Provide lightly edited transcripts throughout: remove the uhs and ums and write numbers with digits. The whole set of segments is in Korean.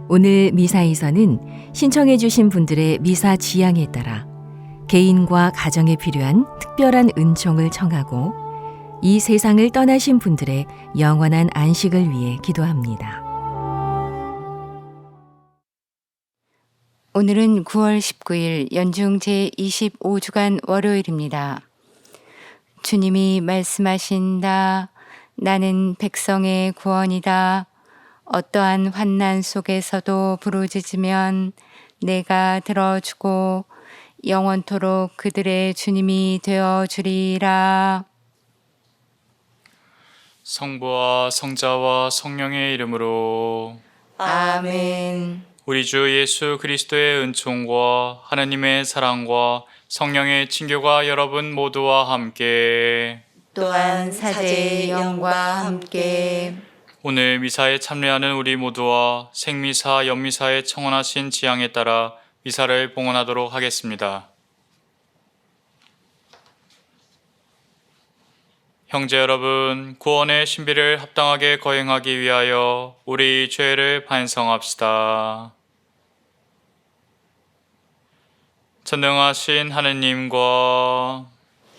오늘 미사에서는 신청해 주신 분들의 미사 지향에 따라 개인과 가정에 필요한 특별한 은총을 청하고 이 세상을 떠나신 분들의 영원한 안식을 위해 기도합니다. 오늘은 9월 19일 연중 제25주간 월요일입니다. 주님이 말씀하신다. 나는 백성의 구원이다. 어떠한 환난 속에서도 부르짖으면 내가 들어주고 영원토록 그들의 주님이 되어주리라. 성부와 성자와 성령의 이름으로 아멘. 우리 주 예수 그리스도의 은총과 하나님의 사랑과 성령의 친교가 여러분 모두와 함께 또한 사제의 영과 함께 오늘 미사에 참여하는 우리 모두와 생미사, 연미사에 청원하신 지향에 따라 미사를 봉헌하도록 하겠습니다. 형제 여러분, 구원의 신비를 합당하게 거행하기 위하여 우리 죄를 반성합시다. 전능하신 하느님과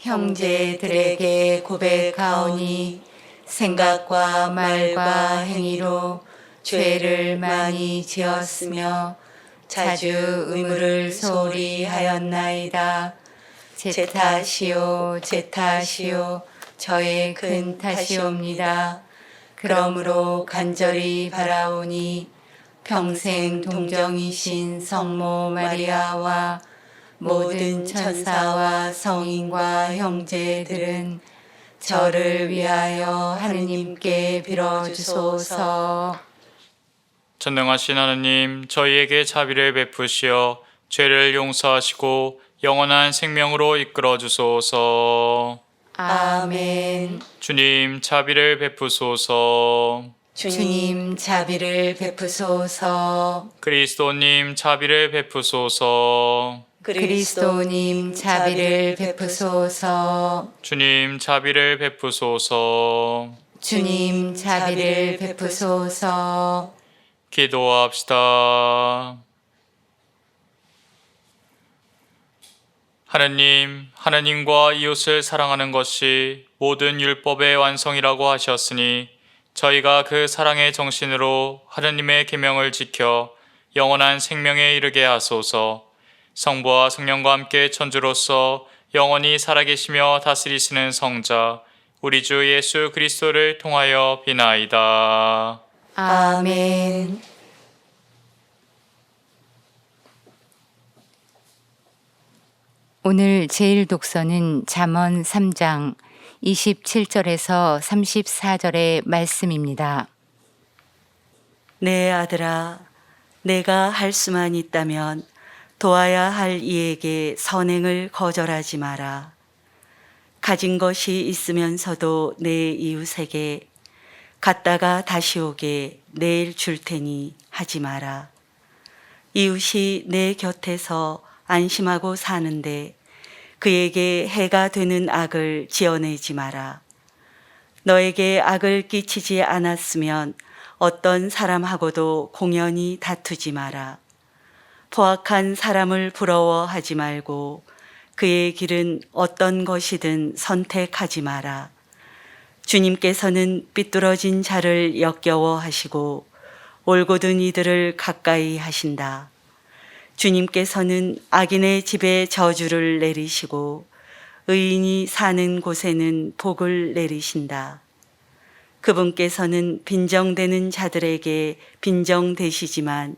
형제들에게 고백하오니 생각과 말과 행위로 죄를 많이 지었으며 자주 의무를 소홀히 하였나이다. 제 탓이요 제 탓이요 저의 큰 탓이옵니다. 그러므로 간절히 바라오니 평생 동정이신 성모 마리아와 모든 천사와 성인과 형제들은 저를 위하여 하느님께 빌어주소서. 전능하신 하느님, 저희에게 자비를 베푸시어 죄를 용서하시고 영원한 생명으로 이끌어 주소서. 아멘. 주님, 자비를 베푸소서. 주님 자비를 베푸소서. 그리스도님, 자비를 베푸소서. 그리스도님 자비를 베푸소서. 주님, 자비를 베푸소서. 주님 자비를 베푸소서. 기도합시다. 하느님, 하느님과 이웃을 사랑하는 것이 모든 율법의 완성이라고 하셨으니 저희가 그 사랑의 정신으로 하느님의 계명을 지켜 영원한 생명에 이르게 하소서. 성부와 성령과 함께 천주로서 영원히 살아계시며 다스리시는 성자 우리 주 예수 그리스도를 통하여 비나이다. 아멘. 오늘 제일 독서는 잠언 3장 27절에서 34절의 말씀입니다. 내 아들아, 내가 할 수만 있다면 도와야 할 이에게 선행을 거절하지 마라. 가진 것이 있으면서도 내 이웃에게 갔다가 다시 오게 내일 줄 테니 하지 마라. 이웃이 내 곁에서 안심하고 사는데 그에게 해가 되는 악을 지어내지 마라. 너에게 악을 끼치지 않았으면 어떤 사람하고도 공연히 다투지 마라. 포악한 사람을 부러워하지 말고 그의 길은 어떤 것이든 선택하지 마라. 주님께서는 삐뚤어진 자를 역겨워하시고 올곧은 이들을 가까이 하신다. 주님께서는 악인의 집에 저주를 내리시고 의인이 사는 곳에는 복을 내리신다. 그분께서는 빈정되는 자들에게 빈정되시지만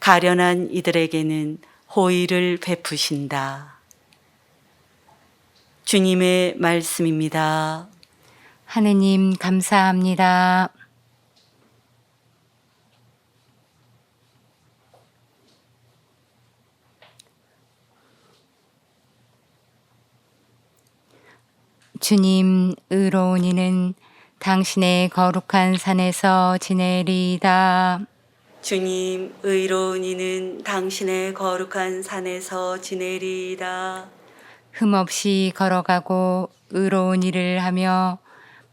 가련한 이들에게는 호의를 베푸신다. 주님의 말씀입니다. 하느님 감사합니다. 주님, 의로운 이는 당신의 거룩한 산에서 지내리이다. 주님, 의로운 이는 당신의 거룩한 산에서 지내리이다. 흠없이 걸어가고 의로운 일을 하며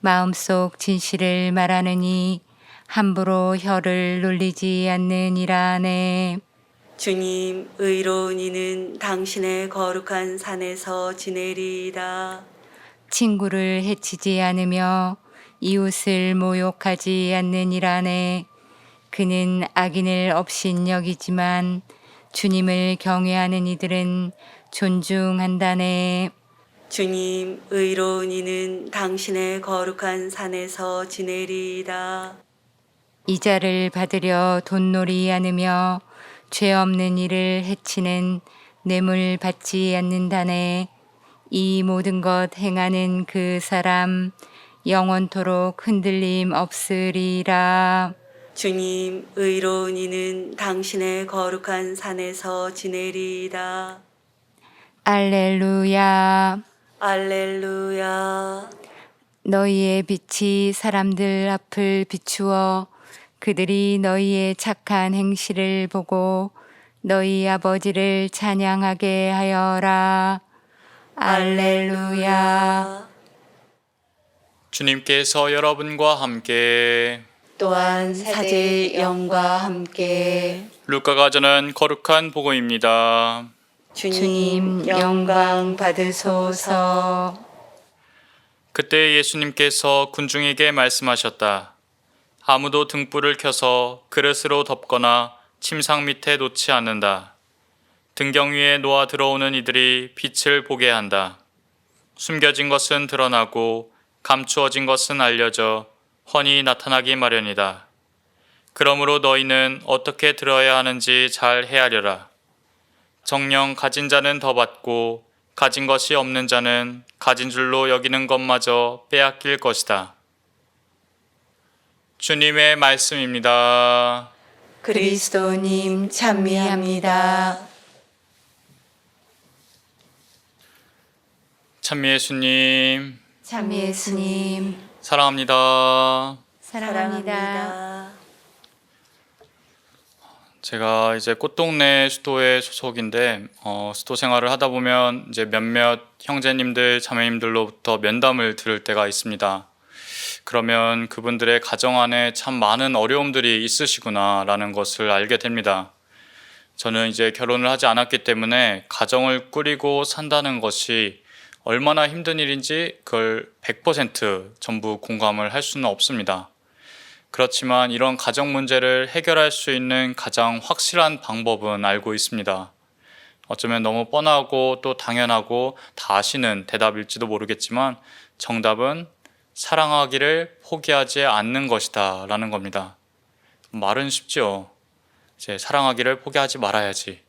마음속 진실을 말하느니 함부로 혀를 놀리지 않느니라네. 주님, 의로운 이는 당신의 거룩한 산에서 지내리이다. 친구를 해치지 않으며 이웃을 모욕하지 않느니라네. 그는 악인을 업신여기지만 주님을 경외하는 이들은 존중한다네. 주님, 의로운 이는 당신의 거룩한 산에서 지내리이다. 이자를 받으려 돈놀이 않으며 죄 없는 이를 해치는 뇌물 받지 않는다네. 이 모든 것 행하는 그 사람 영원토록 흔들림 없으리라. 주님, 의로운 이는 당신의 거룩한 산에서 지내리이다. 알렐루야. 알렐루야. 너희의 빛이 사람들 앞을 비추어 그들이 너희의 착한 행실을 보고 너희 아버지를 찬양하게 하여라. 알렐루야. 주님께서 여러분과 함께 또한 사제의 영과 함께 루카가 전한 거룩한 복음입니다. 주님 영광 받으소서. 그때 예수님께서 군중에게 말씀하셨다. 아무도 등불을 켜서 그릇으로 덮거나 침상 밑에 놓지 않는다. 등경 위에 놓아 들어오는 이들이 빛을 보게 한다. 숨겨진 것은 드러나고 감추어진 것은 알려져 훤히 나타나기 마련이다. 그러므로 너희는 어떻게 들어야 하는지 잘 헤아려라. 정녕 가진 자는 더 받고 가진 것이 없는 자는 가진 줄로 여기는 것마저 빼앗길 것이다. 주님의 말씀입니다. 그리스도님 찬미합니다. 찬미 예수님 찬미 예수님 사랑합니다. 사랑합니다. 제가 이제 꽃동네 수도의 소속인데 수도 생활을 하다 보면 이제 몇몇 형제님들 자매님들로부터 면담을 들을 때가 있습니다. 그러면 그분들의 가정 안에 참 많은 어려움들이 있으시구나라는 것을 알게 됩니다. 저는 이제 결혼을 하지 않았기 때문에 가정을 꾸리고 산다는 것이 얼마나 힘든 일인지 그걸 100% 전부 공감을 할 수는 없습니다. 그렇지만 이런 가정 문제를 해결할 수 있는 가장 확실한 방법은 알고 있습니다. 어쩌면 너무 뻔하고 또 당연하고 다 아시는 대답일지도 모르겠지만 정답은 사랑하기를 포기하지 않는 것이다 라는 겁니다. 말은 쉽죠. 이제 사랑하기를 포기하지 말아야지.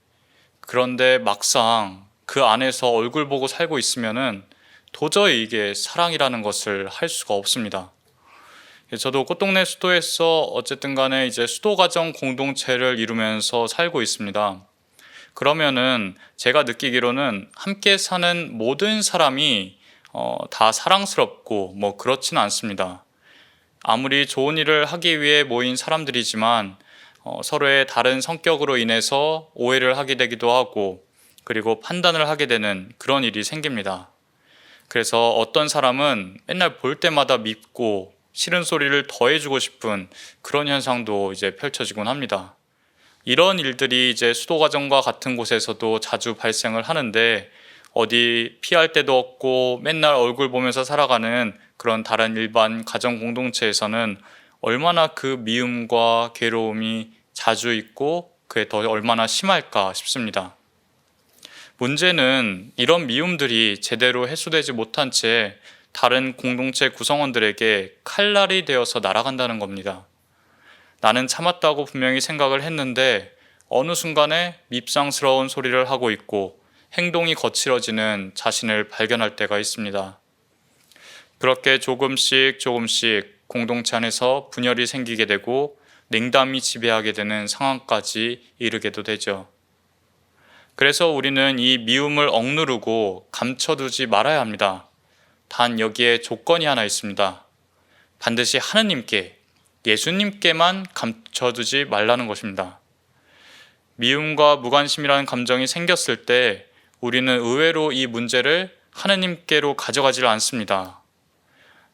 그런데 막상 그 안에서 얼굴 보고 살고 있으면은 도저히 이게 사랑이라는 것을 할 수가 없습니다. 저도 꽃동네 수도에서 어쨌든 간에 이제 수도가정 공동체를 이루면서 살고 있습니다. 그러면은 제가 느끼기로는 함께 사는 모든 사람이 다 사랑스럽고 뭐 그렇지는 않습니다. 아무리 좋은 일을 하기 위해 모인 사람들이지만 서로의 다른 성격으로 인해서 오해를 하게 되기도 하고 그리고 판단을 하게 되는 그런 일이 생깁니다. 그래서 어떤 사람은 맨날 볼 때마다 밉고 싫은 소리를 더해주고 싶은 그런 현상도 이제 펼쳐지곤 합니다. 이런 일들이 이제 수도가정과 같은 곳에서도 자주 발생을 하는데 어디 피할 데도 없고 맨날 얼굴 보면서 살아가는 그런 다른 일반 가정 공동체에서는 얼마나 그 미움과 괴로움이 자주 있고 그게 더 얼마나 심할까 싶습니다. 문제는 이런 미움들이 제대로 해소되지 못한 채 다른 공동체 구성원들에게 칼날이 되어서 날아간다는 겁니다. 나는 참았다고 분명히 생각을 했는데 어느 순간에 밉상스러운 소리를 하고 있고 행동이 거칠어지는 자신을 발견할 때가 있습니다. 그렇게 조금씩 공동체 안에서 분열이 생기게 되고 냉담이 지배하게 되는 상황까지 이르게도 되죠. 그래서 우리는 이 미움을 억누르고 감춰두지 말아야 합니다. 단 여기에 조건이 하나 있습니다. 반드시 하느님께, 예수님께만 감춰두지 말라는 것입니다. 미움과 무관심이라는 감정이 생겼을 때 우리는 의외로 이 문제를 하느님께로 가져가지를 않습니다.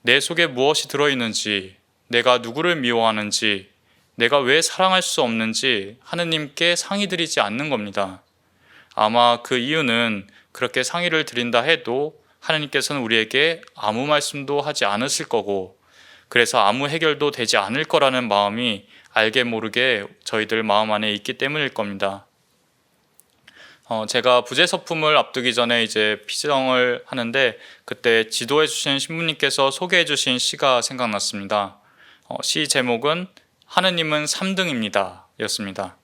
내 속에 무엇이 들어있는지, 내가 누구를 미워하는지, 내가 왜 사랑할 수 없는지 하느님께 상의 드리지 않는 겁니다. 아마 그 이유는 그렇게 상의를 드린다 해도 하느님께서는 우리에게 아무 말씀도 하지 않으실 거고, 그래서 아무 해결도 되지 않을 거라는 마음이 알게 모르게 저희들 마음 안에 있기 때문일 겁니다. 제가 부재서품을 앞두기 전에 이제 피정을 하는데, 그때 지도해 주신 신부님께서 소개해 주신 시가 생각났습니다. 시 제목은 하느님은 3등입니다 였습니다.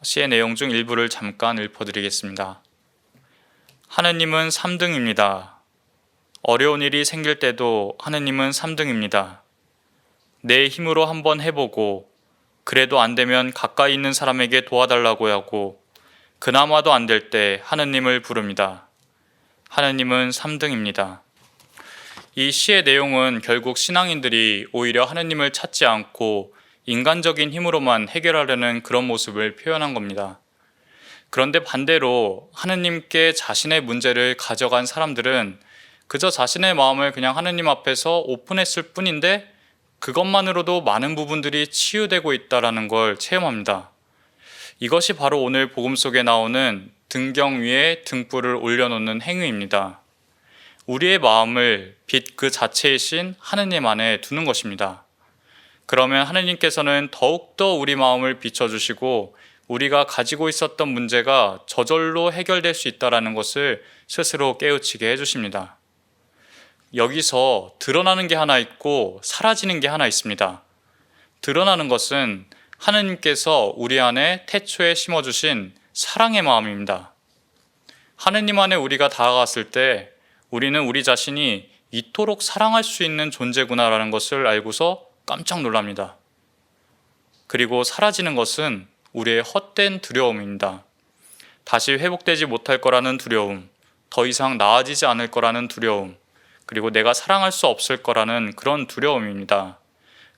시의 내용 중 일부를 잠깐 읊어드리겠습니다. 하느님은 3등입니다. 어려운 일이 생길 때도 하느님은 3등입니다. 내 힘으로 한번 해보고 그래도 안 되면 가까이 있는 사람에게 도와달라고 하고 그나마도 안 될 때 하느님을 부릅니다. 하느님은 3등입니다. 이 시의 내용은 결국 신앙인들이 오히려 하느님을 찾지 않고 인간적인 힘으로만 해결하려는 그런 모습을 표현한 겁니다. 그런데 반대로 하느님께 자신의 문제를 가져간 사람들은 그저 자신의 마음을 그냥 하느님 앞에서 오픈했을 뿐인데 그것만으로도 많은 부분들이 치유되고 있다는 걸 체험합니다. 이것이 바로 오늘 복음 속에 나오는 등경 위에 등불을 올려놓는 행위입니다. 우리의 마음을 빛 그 자체이신 하느님 안에 두는 것입니다. 그러면 하느님께서는 더욱더 우리 마음을 비춰주시고 우리가 가지고 있었던 문제가 저절로 해결될 수 있다는 것을 스스로 깨우치게 해주십니다. 여기서 드러나는 게 하나 있고 사라지는 게 하나 있습니다. 드러나는 것은 하느님께서 우리 안에 태초에 심어주신 사랑의 마음입니다. 하느님 안에 우리가 다가갔을 때 우리는 우리 자신이 이토록 사랑할 수 있는 존재구나라는 것을 알고서 깜짝 놀랍니다. 그리고 사라지는 것은 우리의 헛된 두려움입니다. 다시 회복되지 못할 거라는 두려움, 더 이상 나아지지 않을 거라는 두려움, 그리고 내가 사랑할 수 없을 거라는 그런 두려움입니다.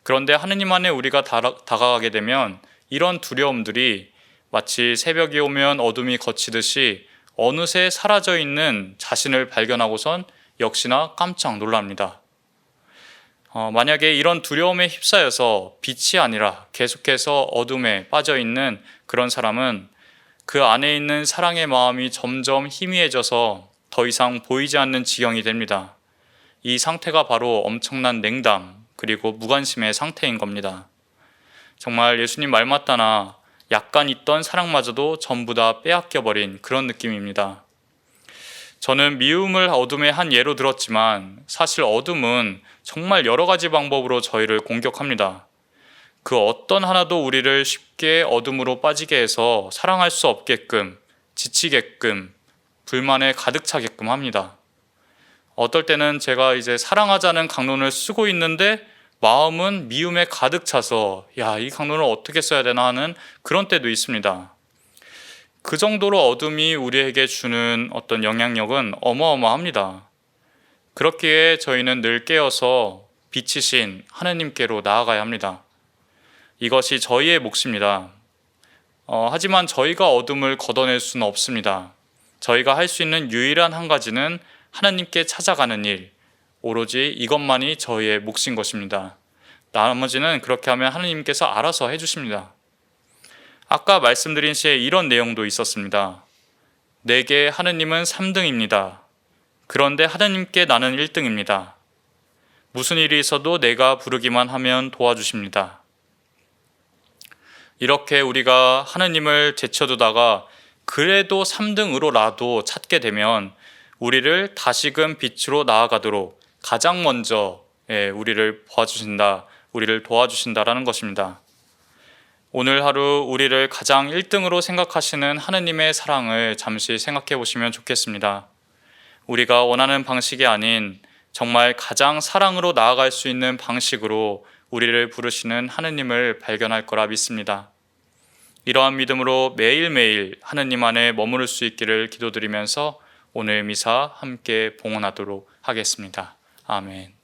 그런데 하느님 안에 우리가 다가가게 되면 이런 두려움들이 마치 새벽이 오면 어둠이 걷히듯이 어느새 사라져 있는 자신을 발견하고선 역시나 깜짝 놀랍니다. 만약에 이런 두려움에 휩싸여서 빛이 아니라 계속해서 어둠에 빠져 있는 그런 사람은 그 안에 있는 사랑의 마음이 점점 희미해져서 더 이상 보이지 않는 지경이 됩니다. 이 상태가 바로 엄청난 냉담 그리고 무관심의 상태인 겁니다. 정말 예수님 말 맞다나 약간 있던 사랑마저도 전부 다 빼앗겨버린 그런 느낌입니다. 저는 미움을 어둠의 한 예로 들었지만 사실 어둠은 정말 여러 가지 방법으로 저희를 공격합니다. 그 어떤 하나도 우리를 쉽게 어둠으로 빠지게 해서 사랑할 수 없게끔, 지치게끔, 불만에 가득 차게끔 합니다. 어떨 때는 제가 이제 사랑하자는 강론을 쓰고 있는데 마음은 미움에 가득 차서 이 강론을 어떻게 써야 되나 하는 그런 때도 있습니다. 그 정도로 어둠이 우리에게 주는 어떤 영향력은 어마어마합니다. 그렇기에 저희는 늘 깨어서 빛이신 하느님께로 나아가야 합니다. 이것이 저희의 몫입니다. 하지만 저희가 어둠을 걷어낼 수는 없습니다. 저희가 할 수 있는 유일한 한 가지는 하나님께 찾아가는 일, 오로지 이것만이 저희의 몫인 것입니다. 나머지는 그렇게 하면 하나님께서 알아서 해주십니다. 아까 말씀드린 시에 이런 내용도 있었습니다. 내게 하느님은 3등입니다. 그런데 하느님께 나는 1등입니다. 무슨 일이 있어도 내가 부르기만 하면 도와주십니다. 이렇게 우리가 하느님을 제쳐두다가 그래도 3등으로라도 찾게 되면 우리를 다시금 빛으로 나아가도록 가장 먼저 우리를 봐주신다, 우리를 도와주신다라는 것입니다. 오늘 하루 우리를 가장 1등으로 생각하시는 하느님의 사랑을 잠시 생각해 보시면 좋겠습니다. 우리가 원하는 방식이 아닌 정말 가장 사랑으로 나아갈 수 있는 방식으로 우리를 부르시는 하느님을 발견할 거라 믿습니다. 이러한 믿음으로 매일매일 하느님 안에 머무를 수 있기를 기도드리면서 오늘 미사 함께 봉헌하도록 하겠습니다. 아멘.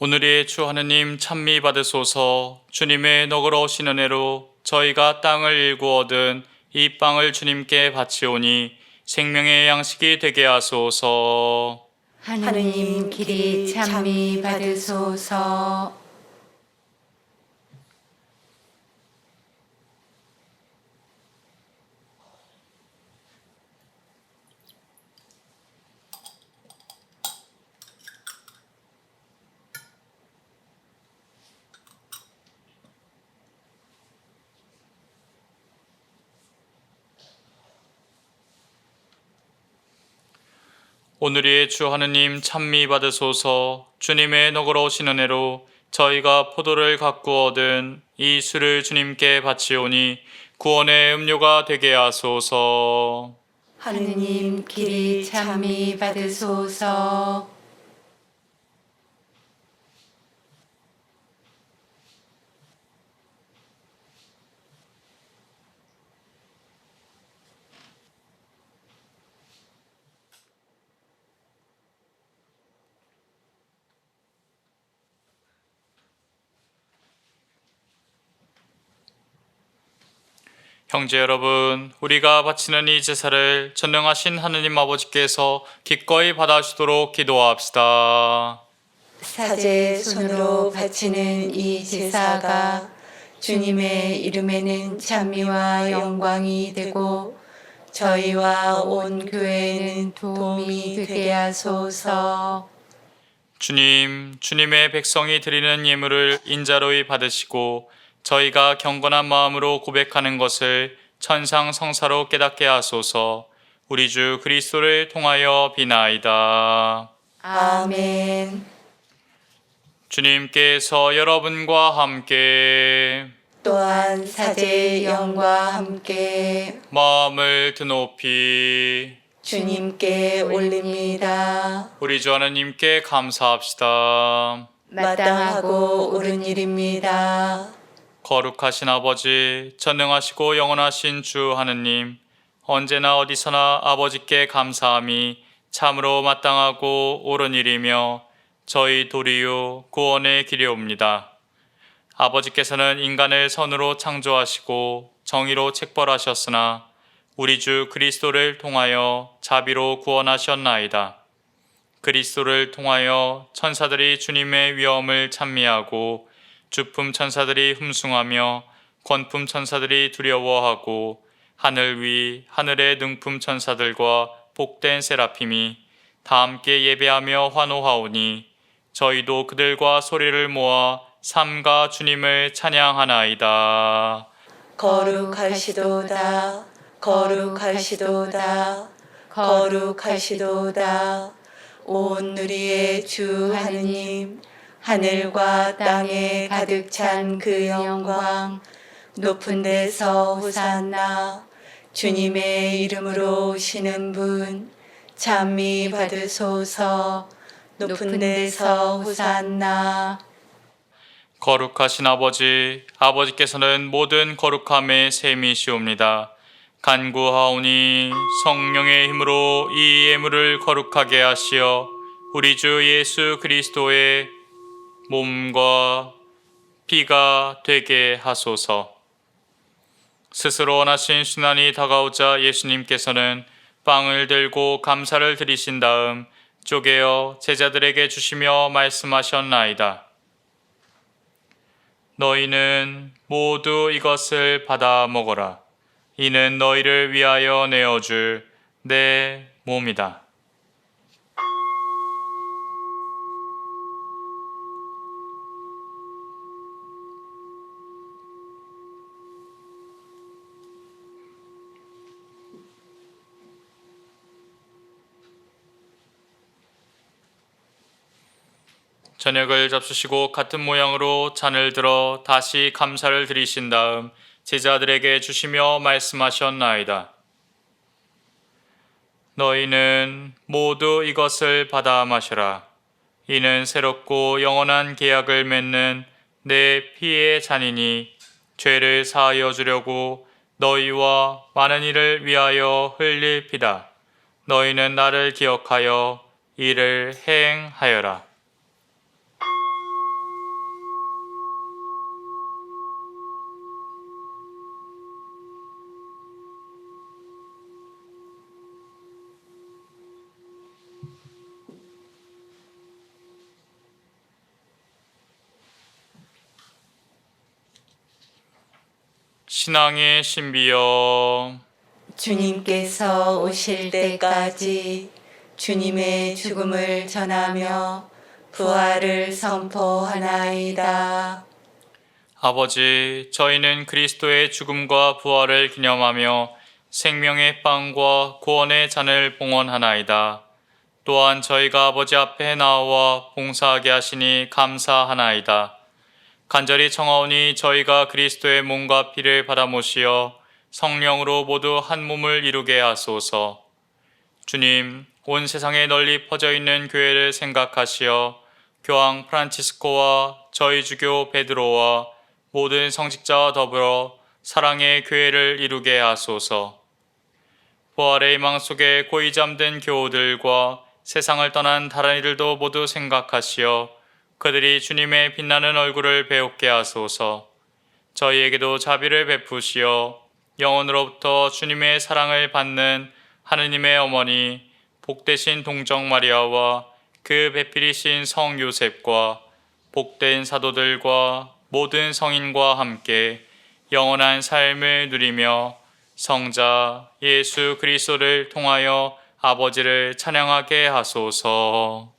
오늘의 주 하느님 찬미 받으소서. 주님의 너그러우신 은혜로 저희가 땅을 일구 얻은 이 빵을 주님께 바치오니 생명의 양식이 되게 하소서. 하느님 길이 찬미 받으소서. 오늘의 주 하느님 찬미 받으소서. 주님의 너그러우신 은혜로 저희가 포도를 가꾸어 얻은 이 술을 주님께 바치오니 구원의 음료가 되게 하소서. 하느님 길이 찬미 받으소서. 형제 여러분, 우리가 바치는 이 제사를 전능하신 하느님 아버지께서 기꺼이 받아주도록 기도합시다. 사제 손으로 바치는 이 제사가 주님의 이름에는 찬미와 영광이 되고 저희와 온 교회에는 도움이 되게 하소서. 주님의 백성이 드리는 예물을 인자로이 받으시고 저희가 경건한 마음으로 고백하는 것을 천상성사로 깨닫게 하소서. 우리 주 그리스도를 통하여 비나이다. 아멘. 주님께서 여러분과 함께 또한 사제의 영과 함께 마음을 드높이 주님께 올립니다. 우리 주 하나님께 감사합시다. 마땅하고 옳은 일입니다. 거룩하신 아버지, 전능하시고 영원하신 주 하느님, 언제나 어디서나 아버지께 감사함이 참으로 마땅하고 옳은 일이며 저희 도리요 구원의 길이옵니다. 아버지께서는 인간을 선으로 창조하시고 정의로 책벌하셨으나 우리 주 그리스도를 통하여 자비로 구원하셨나이다. 그리스도를 통하여 천사들이 주님의 위엄을 찬미하고 주품 천사들이 흠숭하며 권품 천사들이 두려워하고 하늘 위 하늘의 능품 천사들과 복된 세라핌이 다 함께 예배하며 환호하오니 저희도 그들과 소리를 모아 삼가 주님을 찬양하나이다. 거룩하시도다. 거룩하시도다. 거룩하시도다. 온 누리의 주 하느님, 하늘과 땅에 가득 찬 그 영광, 높은 데서 호산나. 주님의 이름으로 오시는 분, 찬미 받으소서. 높은 데서 호산나. 거룩하신 아버지, 아버지께서는 모든 거룩함의 셈이시옵니다. 간구하오니 성령의 힘으로 이 예물을 거룩하게 하시어 우리 주 예수 그리스도의 몸과 피가 되게 하소서. 스스로 원하신 순환이 다가오자 예수님께서는 빵을 들고 감사를 드리신 다음 쪼개어 제자들에게 주시며 말씀하셨나이다. 너희는 모두 이것을 받아 먹어라. 이는 너희를 위하여 내어줄 내 몸이다. 저녁을 잡수시고 같은 모양으로 잔을 들어 다시 감사를 드리신 다음 제자들에게 주시며 말씀하셨나이다. 너희는 모두 이것을 받아 마셔라. 이는 새롭고 영원한 계약을 맺는 내 피의 잔이니 죄를 사하여 주려고 너희와 많은 이를 위하여 흘릴 피다. 너희는 나를 기억하여 이를 행하여라. 신앙의 신비여 주님께서 오실 때까지 주님의 죽음을 전하며 부활을 선포하나이다. 아버지, 저희는 그리스도의 죽음과 부활을 기념하며 생명의 빵과 구원의 잔을 봉헌하나이다. 또한 저희가 아버지 앞에 나와 봉사하게 하시니 감사하나이다. 간절히 청하오니 저희가 그리스도의 몸과 피를 받아 모시어 성령으로 모두 한 몸을 이루게 하소서. 주님, 온 세상에 널리 퍼져 있는 교회를 생각하시어 교황 프란치스코와 저희 주교 베드로와 모든 성직자와 더불어 사랑의 교회를 이루게 하소서. 부활의 희망 속에 고이 잠든 교우들과 세상을 떠난 다른 이들도 모두 생각하시어 그들이 주님의 빛나는 얼굴을 배우게 하소서. 저희에게도 자비를 베푸시어 영원으로부터 주님의 사랑을 받는 하느님의 어머니 복되신 동정 마리아와 그 배필이신 성 요셉과 복된 사도들과 모든 성인과 함께 영원한 삶을 누리며 성자 예수 그리스도를 통하여 아버지를 찬양하게 하소서.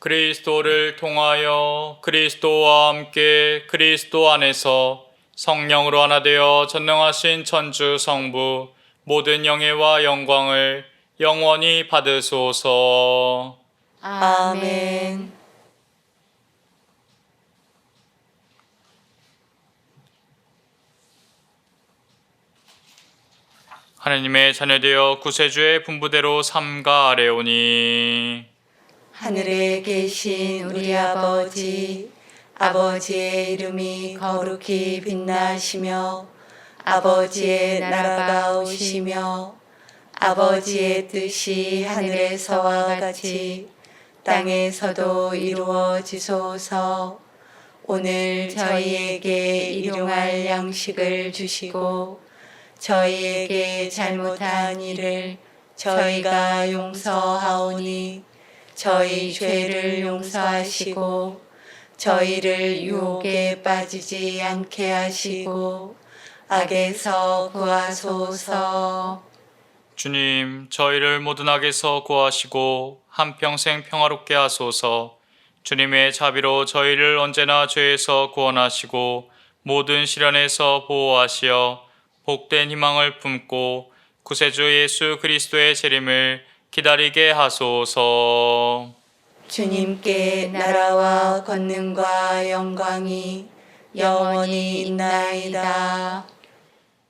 그리스도를 통하여 그리스도와 함께 그리스도 안에서 성령으로 하나 되어 전능하신 천주 성부 모든 영예와 영광을 영원히 받으소서. 아멘. 하느님의 자녀되어 구세주의 분부대로 삼가 아뢰오니 하늘에 계신 우리 아버지, 아버지의 이름이 거룩히 빛나시며 아버지의 나라가 오시며 아버지의 뜻이 하늘에서와 같이 땅에서도 이루어지소서. 오늘 저희에게 일용할 양식을 주시고 저희에게 잘못한 일을 저희가 용서하오니 저희 죄를 용서하시고 저희를 유혹에 빠지지 않게 하시고 악에서 구하소서. 주님, 저희를 모든 악에서 구하시고 한평생 평화롭게 하소서. 주님의 자비로 저희를 언제나 죄에서 구원하시고 모든 시련에서 보호하시어 복된 희망을 품고 구세주 예수 그리스도의 재림을 기다리게 하소서. 주님께 나라와 권능과 영광이 영원히 있나이다.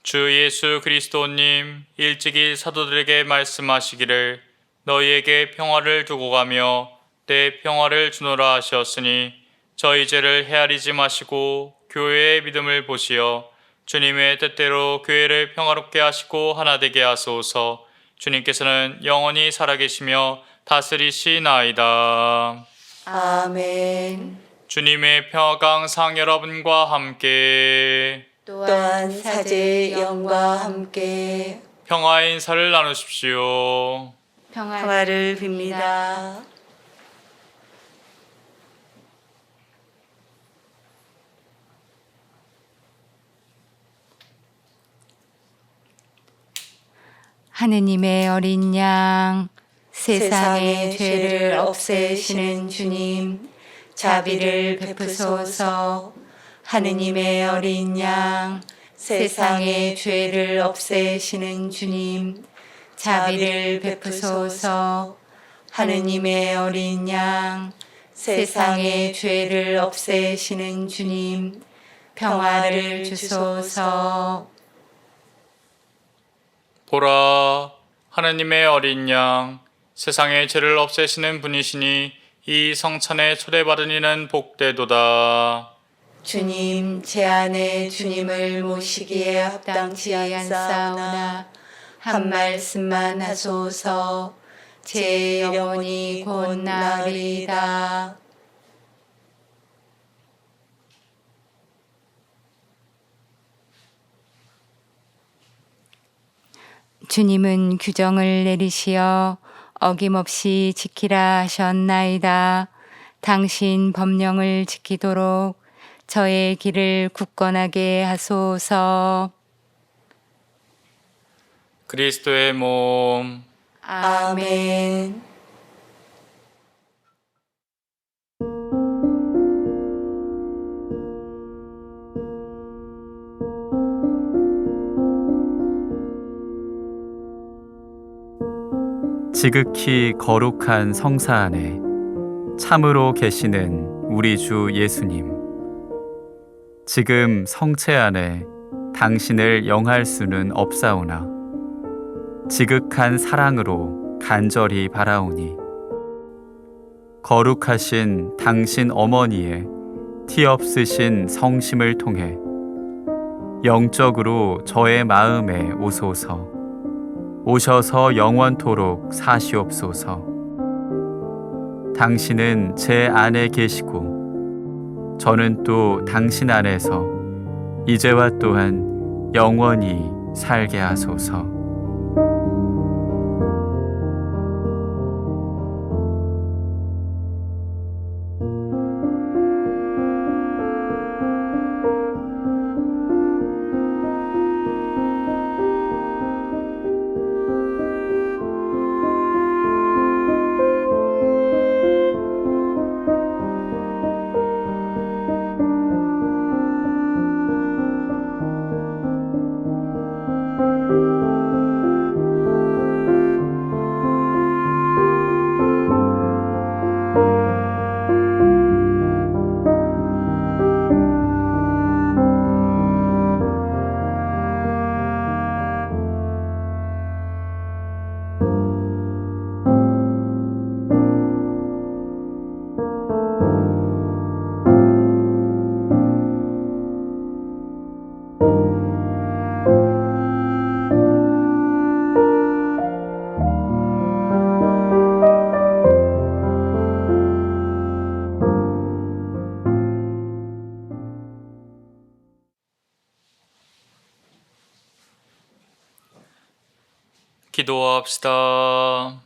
주 예수 그리스도님, 일찍이 사도들에게 말씀하시기를 너희에게 평화를 두고 가며 내 평화를 주노라 하셨으니 저희 죄를 헤아리지 마시고 교회의 믿음을 보시어 주님의 뜻대로 교회를 평화롭게 하시고 하나 되게 하소서. 주님께서는 영원히 살아계시며 다스리시나이다. 아멘. 주님의 평화가 항상 여러분과 함께 또한 사제의 영과 함께 평화의 인사를 나누십시오. 평화를 빕니다. 하느님의 어린 양, 세상의 죄를 없애시는 주님, 자비를 베푸소서. 하느님의 어린 양, 세상의 죄를 없애시는 주님, 자비를 베푸소서. 하느님의 어린 양, 세상의 죄를 없애시는 주님, 평화를 주소서. 보라, 하느님의 어린 양, 세상의 죄를 없애시는 분이시니 이 성찬에 초대받은 이는 복되도다. 주님, 제 안에 주님을 모시기에 합당치 않사오나 한 말씀만 하소서. 제 영혼이 곧 나으리이다. 주님은 규정을 내리시어 어김없이 지키라 하셨나이다. 당신 법령을 지키도록 저의 길을 굳건하게 하소서. 그리스도의 몸, 아멘. 지극히 거룩한 성사 안에 참으로 계시는 우리 주 예수님, 지금 성체 안에 당신을 영할 수는 없사오나 지극한 사랑으로 간절히 바라오니 거룩하신 당신 어머니의 티없으신 성심을 통해 영적으로 저의 마음에 오소서. 오셔서 영원토록 사시옵소서. 당신은 제 안에 계시고 저는 또 당신 안에서 이제와 또한 영원히 살게 하소서. 기도합시다.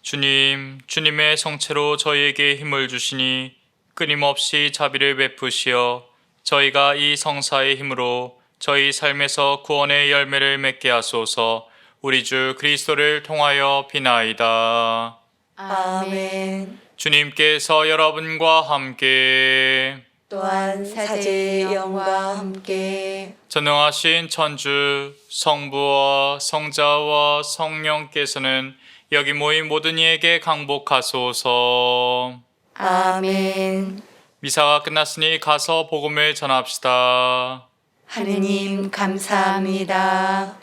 주님, 주님의 성체로 저희에게 힘을 주시니 끊임없이 자비를 베푸시어 저희가 이 성사의 힘으로 저희 삶에서 구원의 열매를 맺게 하소서. 우리 주 그리스도를 통하여 비나이다. 아멘. 주님께서 여러분과 함께 또한 사제의 영과 함께 전능하신 천주 성부와 성자와 성령께서는 여기 모인 모든 이에게 강복하소서. 아멘. 미사가 끝났으니 가서 복음을 전합시다. 하느님 감사합니다.